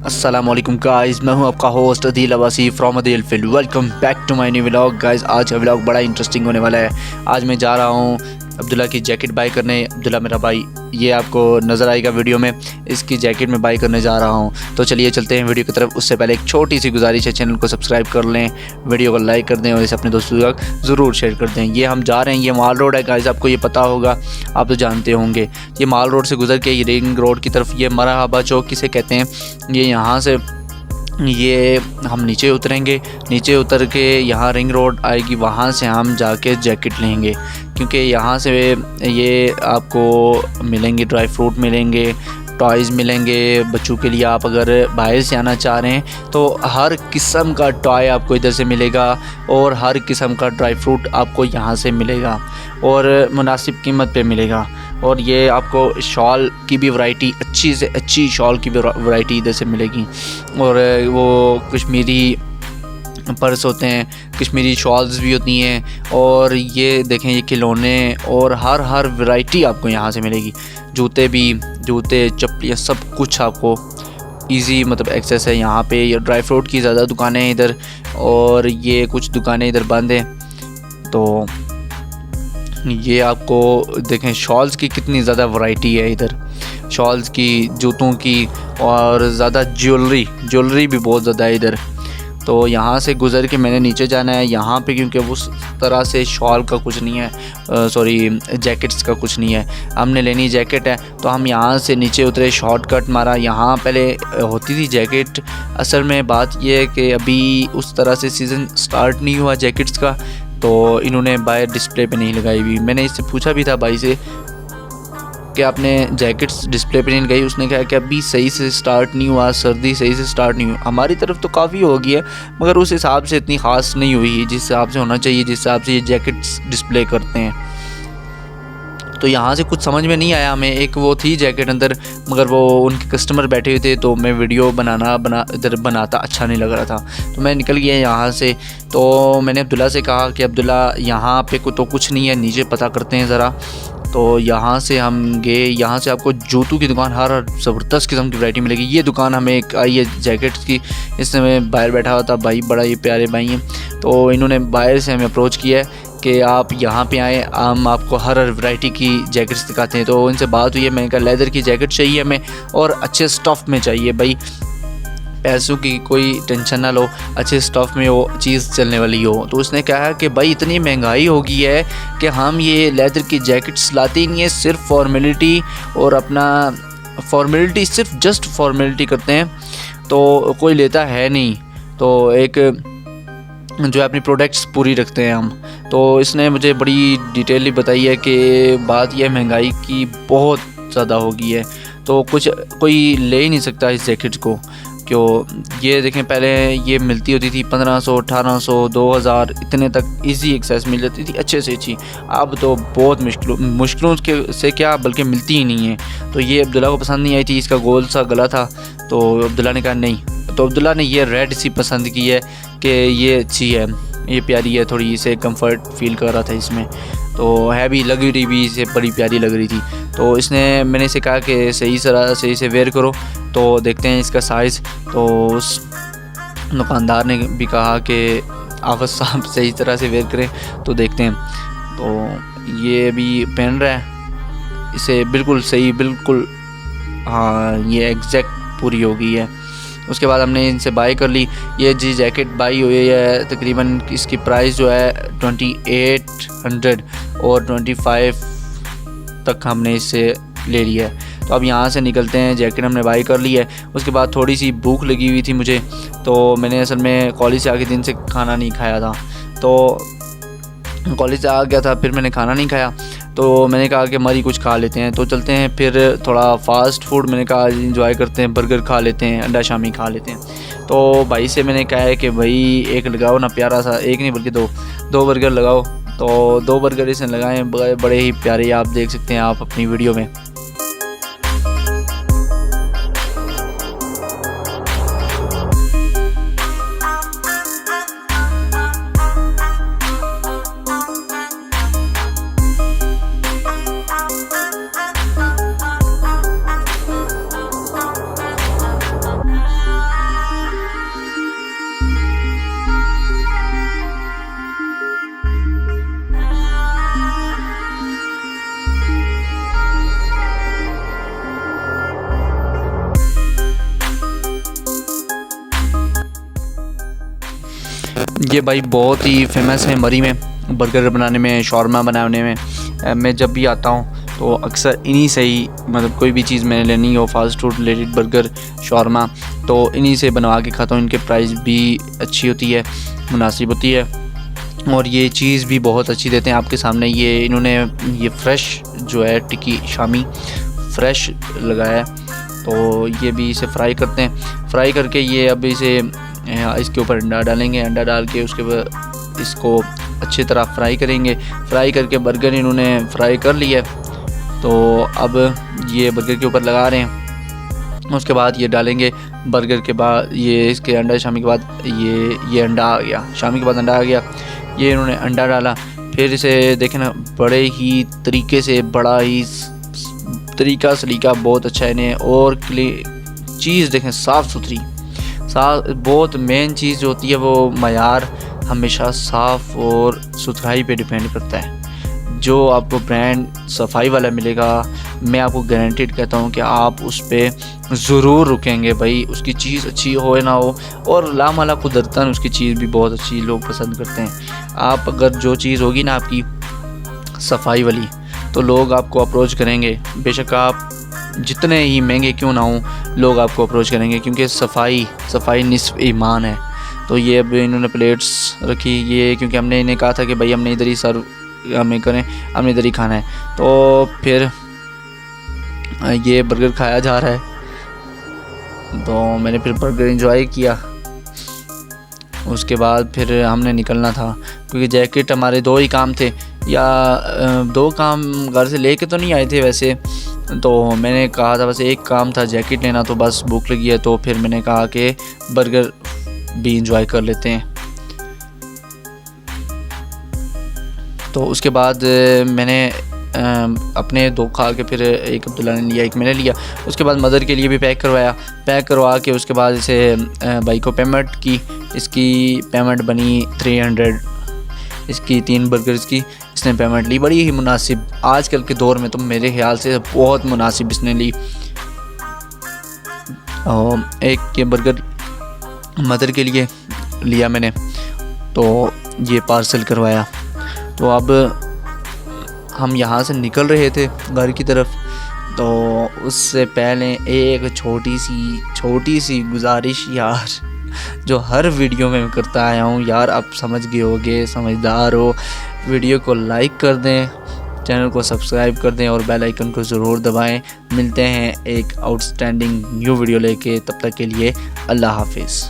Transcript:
अस्सलाम वालेकुम गाइस, मैं हूं आपका host Adeel Abbasi from Adeel Film. Welcome back to my new vlog. Guys आज का व्लॉग बड़ा इंटरेस्टिंग होने वाला है। आज मैं जा रहा हूं अब्दुल्ला की जैकेट बाय करने। अब्दुल्ला मेरा भाई, ये आपको नज़र आएगा वीडियो में, इसकी जैकेट में बाय करने जा रहा हूं। तो चलिए चलते हैं वीडियो की तरफ। उससे पहले एक छोटी सी गुजारिश है, चैनल को सब्सक्राइब कर लें, वीडियो को लाइक कर दें और इसे अपने दोस्तों तक ज़रूर शेयर कर दें। ये हम जा रहे हैं, ये माल रोड है गाइस, आपको ये पता होगा, आप तो जानते होंगे। ये माल रोड से गुजर के ये रिंग रोड की तरफ, ये मरहबा चौक किसे कहते हैं, ये यहाँ से ये हम नीचे उतरेंगे। नीचे उतर के यहाँ रिंग रोड आएगी, वहाँ से हम जाके जैकेट लेंगे, क्योंकि यहाँ से ये आपको मिलेंगे, ड्राई फ्रूट मिलेंगे, टॉयज़ मिलेंगे बच्चों के लिए। आप अगर बाहर से आना चाह रहे हैं तो हर किस्म का टॉय आपको इधर से मिलेगा और हर किस्म का ड्राई फ्रूट आपको यहाँ से मिलेगा और मुनासिब कीमत पे मिलेगा। और ये आपको शॉल की भी वैरायटी, अच्छी से अच्छी शॉल की भी वैरायटी इधर से मिलेगी। और वो कश्मीरी पर्स होते हैं, कश्मीरी शॉल्स भी होती हैं, और ये देखें ये खिलौने और हर वैरायटी आपको यहाँ से मिलेगी। जूते भी, जूते चप्पलियाँ सब कुछ आपको इजी मतलब एक्सेस है यहाँ पे। ये ड्राई फ्रूट की ज़्यादा दुकानें हैं इधर, और ये कुछ दुकानें इधर बंद हैं। तो ये आपको देखें शॉल्स की कितनी ज़्यादा वैरायटी है इधर, शॉल्स की, जूतों की, और ज़्यादा ज्वेलरी भी बहुत ज़्यादा है इधर। तो यहाँ से गुज़र के मैंने नीचे जाना है यहाँ पे, क्योंकि उस तरह से शॉल का कुछ नहीं है, सॉरी जैकेट्स का कुछ नहीं है। हमने लेनी जैकेट है तो हम यहाँ से नीचे उतरे, शॉर्टकट मारा। यहाँ पहले होती थी जैकेट। असल में बात यह है कि अभी उस तरह से सीज़न स्टार्ट नहीं हुआ जैकेट्स का, तो इन्होंने बाहर डिस्प्ले पे नहीं लगाई हुई। मैंने इससे पूछा भी था भाई से कि आपने जैकेट्स डिस्प्ले पे नहीं लगाई। उसने कहा कि अभी सही से स्टार्ट नहीं हुआ, सर्दी सही से स्टार्ट नहीं हुई। हमारी तरफ तो काफ़ी हो गई है, मगर उस हिसाब से इतनी ख़ास नहीं हुई जिस हिसाब से होना चाहिए, जिस हिसाब से ये जैकेट्स डिस्प्ले करते हैं। तो यहाँ से कुछ समझ में नहीं आया हमें। एक वो थी जैकेट अंदर, मगर वो उनके कस्टमर बैठे हुए थे, तो मैं वीडियो इधर बनाता अच्छा नहीं लग रहा था, तो मैं निकल गया यहाँ से। तो मैंने अब्दुल्ला से कहा कि अब्दुल्ला यहाँ पे तो कुछ नहीं है, नीचे पता करते हैं ज़रा। तो यहाँ से हम गए, यहाँ से आपको जूतों की दुकान, हर ज़बरदस्त किस्म की वैरायटी मिलेगी। ये दुकान हमें एक आई है जैकेट्स की, इससे मैं बाहर बैठा हुआ था भाई, बड़ा ये प्यारे भाई हैं। तो इन्होंने बाहर से हमें अप्रोच किया है कि आप यहाँ पे आएँ, हम आपको हर वैरायटी की जैकेट्स दिखाते हैं। तो इनसे बात हुई है, मैंने कहा लेदर की जैकेट चाहिए हमें और अच्छे स्टफ़ में चाहिए भाई, पैसों की कोई टेंशन ना लो, अच्छे स्टफ़ में वो चीज़ चलने वाली हो। तो उसने कहा कि भाई इतनी महंगाई हो गई है कि हम ये लेदर की जैकेट्स लाते ही नहीं है, सिर्फ फॉर्मेलिटी और अपना फॉर्मेलिटी, सिर्फ जस्ट फॉर्मेलिटी करते हैं, तो कोई लेता है नहीं। तो एक जो है अपनी प्रोडक्ट्स पूरी रखते हैं हम। तो इसने मुझे बड़ी डिटेली बताई है कि बात यह महंगाई की बहुत ज़्यादा हो गई है, तो कुछ कोई ले ही नहीं सकता इस जैकेट को। क्यों, ये देखें पहले ये मिलती होती थी 1500, 1800, 2000 इतने तक इजी एक्सेस मिल जाती थी अच्छे से अच्छी। अब तो बहुत मुश्किलों के से क्या बल्कि मिलती ही नहीं है। तो ये अब्दुल्ला को पसंद नहीं आई थी, इसका गोल सा गला था, तो अब्दुल्ला ने कहा नहीं। तो अब्दुल्ला ने ये रेड सी पसंद की है कि ये अच्छी है, ये प्यारी है, थोड़ी इसे कंफर्ट फील कर रहा था इसमें, तो है भी, लग रही भी इसे बड़ी प्यारी लग रही थी। तो इसने, मैंने इसे कहा कि सही तरह से इसे वेयर करो, तो देखते हैं इसका साइज़। तो उस दुकानदार ने भी कहा कि आप साहब सही तरह से वेयर करें, तो देखते हैं। तो ये भी पहन रहा है, इसे बिल्कुल सही, बिल्कुल हाँ ये एग्जैक्ट पूरी हो गई है। उसके बाद हमने इनसे बाई कर ली। ये जी जैकेट बाई हुई है, तकरीबन इसकी प्राइस जो है 2800 और 25 तक हमने इससे ले लिया है। तो अब यहाँ से निकलते हैं, जैकेट हमने बाई कर ली है। उसके बाद थोड़ी सी भूख लगी हुई थी मुझे, तो मैंने असल में कॉलेज से आके दिन से खाना नहीं खाया था, तो कॉलेज से आ गया था, फिर मैंने खाना नहीं खाया, तो मैंने कहा कि मरी कुछ खा लेते हैं। तो चलते हैं फिर थोड़ा फास्ट फूड, मैंने कहा इंजॉय करते हैं, बर्गर खा लेते हैं, अंडा शामी खा लेते हैं। तो भाई से मैंने कहा है कि भाई एक लगाओ ना प्यारा सा, एक नहीं बल्कि दो बर्गर लगाओ। तो 2 बर्गर इसने लगाए, बड़े ही प्यारे, आप देख सकते हैं आप अपनी वीडियो में। ये भाई बहुत ही फेमस है मरी में, बर्गर बनाने में, शॉर्मा बनाने में। मैं जब भी आता हूँ तो अक्सर इन्हीं से ही, मतलब कोई भी चीज़ मैंने लेनी हो fast food related, burger, shawarma, तो इन्हीं से बनवा के खाता हूँ। इनके प्राइस भी अच्छी होती है, मुनासिब होती है, और ये चीज़ भी बहुत अच्छी देते हैं। आपके सामने ये इन्होंने ये फ्रेश जो है टिक्की शामी फ्रेश लगाया है, तो ये भी इसे फ्राई करते हैं। फ्राई करके ये अब इसे इसके ऊपर अंडा डालेंगे, अंडा डाल के उसके बाद इसको अच्छी तरह फ्राई करेंगे। फ्राई करके बर्गर इन्होंने फ्राई कर लिया, तो अब ये बर्गर के ऊपर लगा रहे हैं। उसके बाद ये डालेंगे बर्गर के बाद, ये इसके अंडा शामी के बाद ये अंडा आ गया, शामी के बाद अंडा आ गया। ये इन्होंने अंडा डाला, फिर इसे देखें ना, बड़े ही तरीके से, बड़ा ही सलीका बहुत अच्छा है इन्हें। और चीज़ देखें साफ़ सुथरी, बहुत मेन चीज़ जो होती है वो मयार हमेशा साफ़ और सुथराई पे डिपेंड करता है। जो आपको ब्रांड सफाई वाला मिलेगा, मैं आपको गारंटेड कहता हूँ कि आप उस पर ज़रूर रुकेंगे भाई, उसकी चीज़ अच्छी हो ना हो। और लामाला कुदरतन उसकी चीज़ भी बहुत अच्छी लोग पसंद करते हैं। आप अगर जो चीज़ होगी ना आपकी सफाई वाली, तो लोग आपको अप्रोच करेंगे, बेशक आप जितने ही महंगे क्यों ना हों, लोग आपको अप्रोच करेंगे, क्योंकि सफाई निस्फ ईमान है। तो ये अब इन्होंने प्लेट्स रखी, ये क्योंकि हमने इन्हें कहा था कि भाई हमने इधर ही सर्व हमें करें, हमने इधर ही खाना है। तो फिर ये बर्गर खाया जा रहा है, तो मैंने फिर बर्गर एंजॉय किया। उसके बाद फिर हमने निकलना था, क्योंकि जैकेट हमारे 2 ही काम थे, या 2 काम घर से लेके तो नहीं आए थे वैसे, तो मैंने कहा था बस एक काम था जैकेट लेना, तो बस भूख लगी है, तो फिर मैंने कहा कि बर्गर भी इंजॉय कर लेते हैं। तो उसके बाद मैंने अपने 2 खा के फिर एक अब्दुल्ला ने लिया, एक मैंने लिया। उसके बाद मदर के लिए भी पैक करवा के उसके बाद इसे भाई को पेमेंट की। इसकी पेमेंट बनी 300, इसकी 3 बर्गर्स की इसने पेमेंट ली, बड़ी ही मुनासिब। आजकल के दौर में तो मेरे ख्याल से बहुत मुनासिब इसने ली। एक ये बर्गर मदर के लिए लिया मैंने, तो ये पार्सल करवाया। तो अब हम यहाँ से निकल रहे थे घर की तरफ, तो उससे पहले एक छोटी सी गुजारिश यार, जो हर वीडियो में मैं करता आया हूँ यार, आप समझ गए होगे, समझदार हो। वीडियो को लाइक कर दें, चैनल को सब्सक्राइब कर दें और बेल आइकन को ज़रूर दबाएं। मिलते हैं एक आउटस्टैंडिंग न्यू वीडियो लेके, तब तक के लिए अल्लाह हाफिज़।